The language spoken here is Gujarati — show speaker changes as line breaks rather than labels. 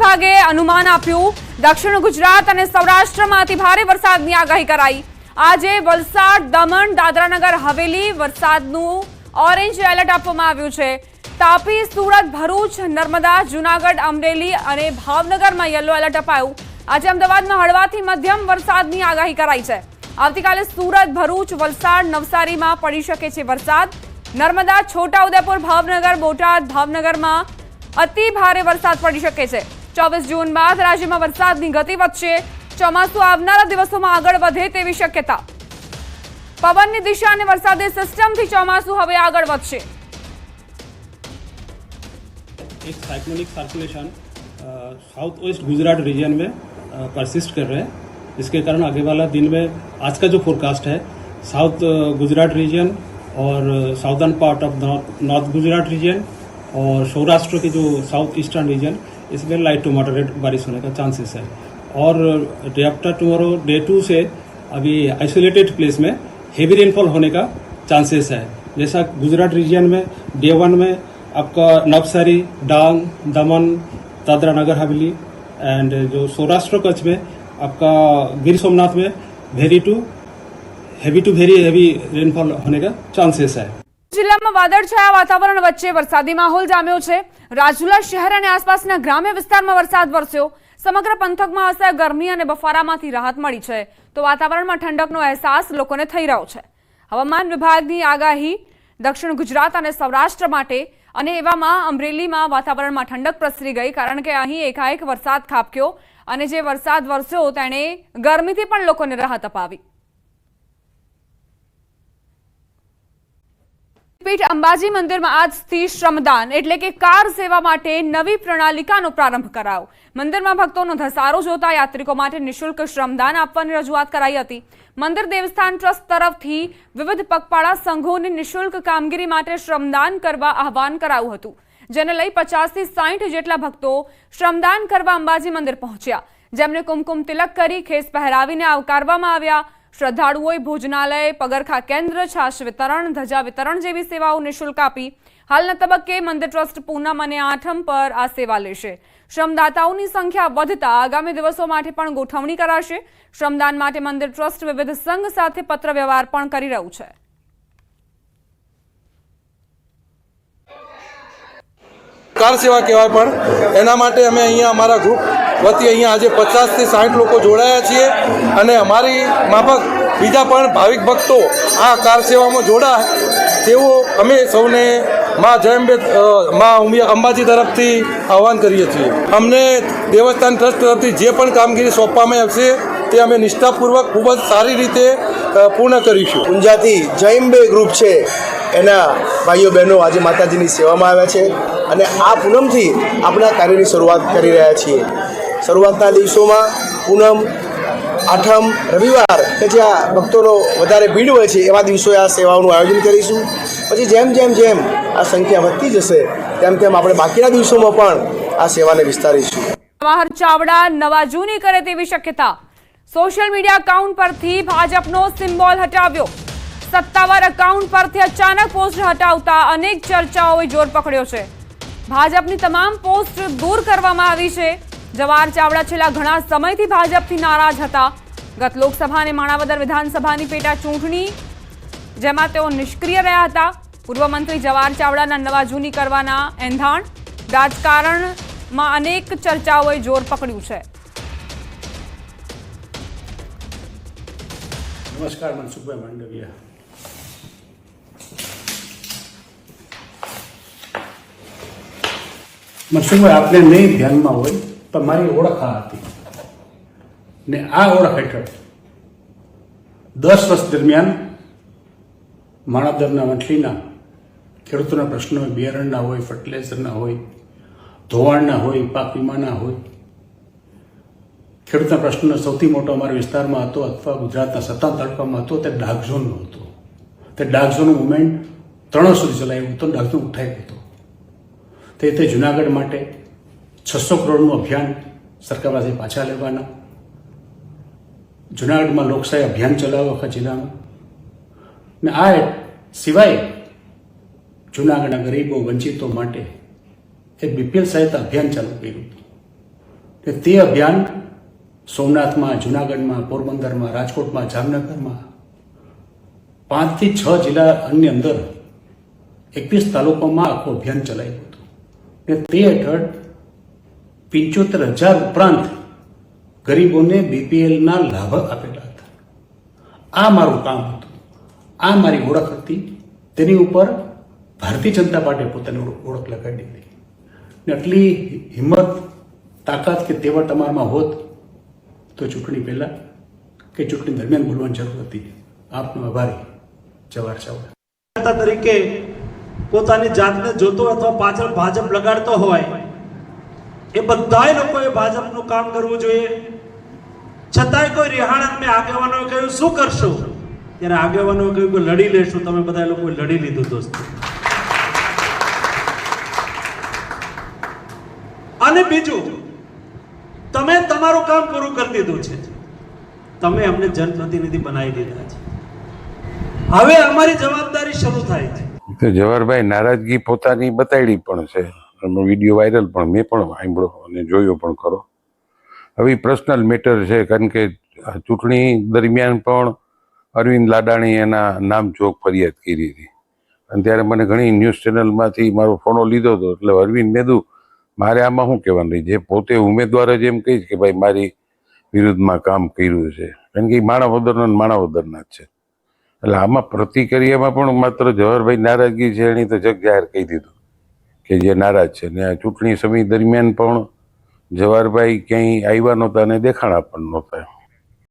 વિભાગે અનુમાન આપ્યું દક્ષિણ ગુજરાત અને સૌરાષ્ટ્રમાં અતિ ભારે વરસાદની આગાહી કરાઈ। આજે વલસાડ, દમણ, દાદરાનગર હવેલી વરસાદનું ઓરેન્જ એલર્ટ આપવામાં આવ્યું છે। તાપી, સુરત, ભરૂચ, નર્મદા, જૂનાગઢ, અમરેલી અને ભાવનગરમાં યલો એલર્ટ અપાયું। આજે અમદાવાદમાં હળવાથી મધ્યમ વરસાદની આગાહી કરાઈ છે। આવતીકાલે સુરત, ભરૂચ, વલસાડ, નવસારીમાં પડી શકે છે વરસાદ। નર્મદા, છોટાઉદેપુર, ભાવનગર, બોટાદ, ભાવનગરમાં અતિ ભારે વરસાદ પડી શકે છે। 24 જૂન બાદ રાજ્યમાં વરસાદની ગતિ વધશે। ચોમાસું આવનારા દિવસોમાં આગળ વધે તેવી શક્યતા। પવનની દિશા અને વરસાદી સિસ્ટમથી ચોમાસું હવે આગળ વધશે।
एक cyclonic circulation south west Gujarat region में परसिस्ट कर रहे हैं, जिसके कारण आगे वाला दिन में आज का जो फोरकास्ट है साउथ गुजरात रीजन और southern part of north Gujarat region और सौराष्ट्र के जो साउथ ईस्टर्न रीजन, इसमें लाइट टू मॉडरेट बारिश होने का चांसेस है। और डे आफ्टर टुमारो डे 2 से अभी आइसोलेटेड प्लेस में हेवी रेनफॉल होने का चांसेस है। जैसा गुजरात रीजन में डे 1 में आपका नवसारी, डांग, दमन, दादरा नगर हवेली एंड जो सौराष्ट्र कच्छ में आपका गिर सोमनाथ में very to very heavy rainfall होने का चांसेस है।
જિલ્લામાં વાદળછાયા વાતાવરણ વચ્ચે વરસાદી માહોલ જામ્યો છે। રાજુલા શહેર અને આસપાસના ગ્રામ્ય વિસ્તારમાં વરસાદ વરસ્યો। સમગ્ર પંથકમાં અસહ્ય ગરમી અને બફારામાંથી રાહત મળી છે, તો વાતાવરણમાં ઠંડકનો અહેસાસ લોકોને થઈ રહ્યો છે। હવામાન વિભાગની આગાહી દક્ષિણ ગુજરાત અને સૌરાષ્ટ્ર માટે, અને એવામાં અમરેલીમાં વાતાવરણમાં ઠંડક પ્રસરી ગઈ, કારણ કે અહીં એકાએક વરસાદ ખાબક્યો અને જે વરસાદ વરસ્યો તેણે ગરમીથી પણ લોકોને રાહત અપાવી। પીઠ અંબાજી મંદિરમાં આજથી શ્રમદાન એટલે કે કાર સેવા માટે નવી પ્રણાલિકાનો પ્રારંભ કરાયો। મંદિરમાં ભક્તોનો ધસારો જોતા યાત્રિકો માટે નિઃશુલ્ક શ્રમદાન આપવાની રજૂઆત કરાઈ હતી। મંદિર દેવસ્થાન ટ્રસ્ટ તરફથી વિવિધ પગપાળા સંઘોને નિઃશુલ્ક કામગીરી માટે શ્રમદાન કરવા આહવાન કરાયું હતું, જેને લઈ 50 થી 60 જેટલા ભક્તો શ્રમદાન કરવા અંબાજી મંદિર પહોંચ્યા, જેમને કુમકુમ તિલક કરી ખેસ પહેરાવીને આવકારવામાં આવ્યા। શ્રદ્ધાળુઓએ ભોજનાલય, પગરખા કેન્દ્ર, છાશ વિતરણ, ધજા વિતરણ જેવી સેવાઓ નિઃશુલ્ક આપી। હાલના તબક્કે મંદિર ટ્રસ્ટ પૂનમ અને આઠમ પર આ સેવા લેશે। શ્રમદાતાઓની સંખ્યા વધતા આગામી દિવસો માટે પણ ગોઠવણી કરાશે। શ્રમદાન માટે મંદિર ટ્રસ્ટ વિવિધ સંઘ સાથે પત્ર વ્યવહાર પણ કરી રહ્યું છે।
કાર સેવા કહેવાય, પણ એના માટે અમે અહીંયા અમારા ગ્રુપ વતી અહીંયા આજે 50 થી 60 લોકો જોડાયા છીએ, અને અમારી માફક બીજા પણ ભાવિક ભક્તો આ કાર સેવામાં જોડાય તેવો અમે સૌને માં જયંબે માં અંબાજી તરફથી આહવાન કરીએ છીએ। અમને દેવસ્થાન ટ્રસ્ટ તરફથી જે પણ કામગીરી સોંપવામાં આવશે તે અમે નિષ્ઠાપૂર્વક ખૂબ જ સારી રીતે પૂર્ણ કરીશું।
ઊંઝાથી જયંબે ગ્રુપ છે એના ભાઈઓ બહેનો આજે માતાજીની સેવામાં આવ્યા છે, અને આ પૂનમથી આપણા કાર્યની શરૂઆત કરી રહ્યા છીએ। શરૂઆતના દિવસોમાં પૂનમ, આઠમ, રવિવાર કે જ્યાં ભક્તોનો વધારે ભીડ હોય છે એવા દિવસોએ આ સેવાઓનું આયોજન કરીશું। પછી જેમ જેમ જેમ આ સંખ્યા વધતી જશે તેમ તેમ આપણે બાકીના દિવસોમાં પણ આ સેવાને વિસ્તારીશું।
જવાહર ચાવડા નવા જૂની કરે તેવી શક્યતા। સોશિયલ મીડિયા અકાઉન્ટ પરથી ભાજપનો સિમ્બોલ હટાવ્યો। સત્તાવાર અકાઉન્ટ પરથી અચાનક પોસ્ટ હટાવતા અનેક ચર્ચાઓએ જોર પકડ્યો છે। ભાજપની તમામ પોસ્ટ દૂર કરવામાં આવી છે। જવાહર ચાવડા છેલ્લા ઘણા સમયથી ભાજપથી નારાજ હતા। ગત લોકસભા અને માણાવદર વિધાનસભાની પેટા ચૂંટણી જેમાં તેઓ નિષ્ક્રિય રહ્યા હતા। પૂર્વ મંત્રી જવાહર ચાવડાના નવા જૂની કરવાના એંધાણ રાજકારણમાં અનેક ચર્ચાઓએ જોર પકડ્યું છે।
નમસ્કાર, મનસુખભાઈ માંડવિયા। મનસુખભાઈ, આપને નહીં ધ્યાનમાં હોય પણ મારી ઓળખ આ હતી, ને આ ઓળખ હેઠળ 10 વર્ષ દરમિયાન માણાવદરના વંથલીના ખેડૂતોના પ્રશ્નો હોય, બિયારણના હોય, ફર્ટિલાઇઝરના હોય, ધોવાણના હોય, પાક વીમાના હોય, ખેડૂતના પ્રશ્નનો સૌથી મોટો અમારા વિસ્તારમાં હતો અથવા ગુજરાતના 57 તાલુકામાં હતો તે ડાર્ક ઝોનનો હતો। તે ડાર્ક ઝોનનું મુવમેન્ટ 3 વર્ષ સુધી ચલાવ્યું હતું, ડાર્ક ઝોન ઉઠાવ્યું હતું। તે જુનાગઢ માટે 600 કરોડનું અભિયાન સરકાર પાસે પાછા લેવાના, જુનાગઢમાં લોકશાહી અભિયાન ચલાવ્યું આખા જિલ્લામાં, ને આ સિવાય જૂનાગઢના ગરીબો વંચિતો માટે એક બીપીએલ સહાયતા અભિયાન ચાલુ કર્યું હતું, તે અભિયાન સોમનાથમાં, જુનાગઢમાં, પોરબંદરમાં, રાજકોટમાં, જામનગરમાં 5 થી 6 જિલ્લાની અંદર 21 તાલુકામાં આખું અભિયાન ચલાવ્યું હતું. ને તે હેઠળ 75,000 ઉપરાંત ગરીબોને બીપીએલના લાભ આપેલા હતા. આ મારું કામ હતું, આ મારી ઓળખ હતી. તેની ઉપર ભારતીય જનતા પાર્ટીએ પોતાની ઓળખ લગાડી હતી. ને આટલી હિંમત, તાકાત કે તેવડ તમારામાં હોત તો ચૂંટણી પહેલાં કે ચૂંટણી દરમિયાન બોલવાની જરૂર હતી. આપનો આભારી, જવાહર ચાવડા.
નેતા તરીકે પોતાની જાતને જોતો અથવા પાછળ ભાજપ લગાડતો હોય એ બધાય લોકોએ ભાજપનું કામ કરવું જોઈએ. છતાંય કોઈ રિહાણા મેં આગેવાનોએ કહ્યું શું કરશો, ત્યારે આગેવાનોએ કહ્યું કે લડી લેશું. તમે બધા લોકોએ લડી લીધું દોસ્તો. અને બીજું, તમે તમારું કામ પૂરું કરી દીધું છે. તમે અમને જનપ્રતિનિધિ બનાવી દીધા છે. હવે અમારી જવાબદારી શરૂ થાય છે.
તો જવાહરભાઈ નારાજગી પોતાની બતાડી પણ છે, વિડીયો વાયરલ પણ મેં પણ સાંભળ્યો અને જોયો પણ ખરો. હવે પર્સનલ મેટર છે, કારણ કે ચૂંટણી દરમિયાન પણ અરવિંદ લાડાણી એના નામ ચોક ફરિયાદ કરી હતી અને ત્યારે મને ઘણી ન્યૂઝ ચેનલમાંથી મારો ફોનો લીધો હતો. એટલે અરવિંદ મેદુ મારે આમાં શું કહેવાનું, જે પોતે ઉમેદવાર જ એમ કહીશ કે ભાઈ મારી વિરુદ્ધમાં કામ કર્યું છે, કારણ કે એ માણાવદરના માણાવદરના જ છે. એટલે આમાં પ્રતિક્રિયામાં પણ માત્ર જવાહરભાઈ નારાજગી છે એની તો જગ જાહેર કહી દીધું કે જે નારાજ છે. ને આ ચૂંટણી સમય દરમિયાન પણ જવાહરભાઈ ક્યાંય આવ્યા નહોતા અને દેખાણા પણ નહોતા.